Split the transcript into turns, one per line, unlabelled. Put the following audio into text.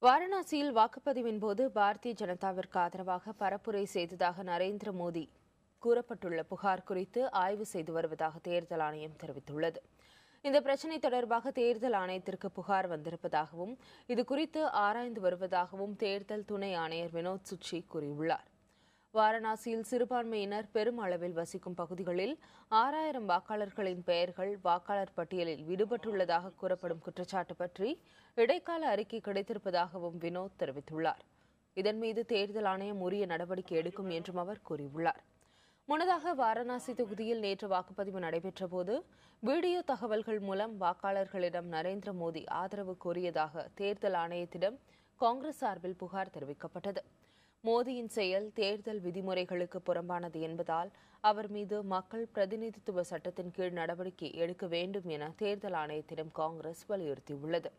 வாரணாசியில் வாக்குப்பதிவின் போது பாரதிய ஜனதாவிற்கு ஆதரவாக பரப்புரை செய்ததாக நரேந்திர மோடி கூறப்பட்டுள்ள புகார் குறித்து ஆய்வு செய்து வருவதாக தேர்தல் ஆணையம் தெரிவித்துள்ளது. இந்த பிரச்சினை தொடர்பாக தேர்தல் ஆணையத்திற்கு புகார் வந்திருப்பதாகவும் இதுகுறித்து ஆராய்ந்து வருவதாகவும் தேர்தல் துணை ஆணையர் வினோத் சுச்சி கூறியுள்ளார். வாரணாசியில் சிறுபான்மையினர் பெரும் அளவில் வசிக்கும் பகுதிகளில் 6000 வாக்காளர்களின் பெயர்கள் வாக்காளர் பட்டியலில் விடுபட்டுள்ளதாக கூறப்படும் குற்றச்சாட்டு பற்றி இடைக்கால அறிக்கை கிடைத்திருப்பதாகவும் வினோத் தெரிவித்துள்ளார். இதன் மீது தேர்தல் ஆணையம் உரிய நடவடிக்கை எடுக்கும் என்றும் அவர் கூறியுள்ளார். முன்னதாக வாரணாசி தொகுதியில் நேற்று வாக்குப்பதிவு நடைபெற்றபோது வீடியோ தகவல்கள் மூலம் வாக்காளர்களிடம் நரேந்திர மோடி ஆதரவு கோரியதாக தேர்தல் ஆணையத்திடம் காங்கிரஸ் சார்பில் புகார் தெரிவிக்கப்பட்டது. மோடியின் செயல் தேர்தல் விதிமுறைகளுக்கு புறம்பானது என்பதால் அவர் மீது மக்கள் பிரதிநிதித்துவ சட்டத்தின் கீழ் நடவடிக்கை எடுக்க வேண்டும் என தேர்தல் ஆணையத்திடம் காங்கிரஸ் வலியுறுத்தியுள்ளது.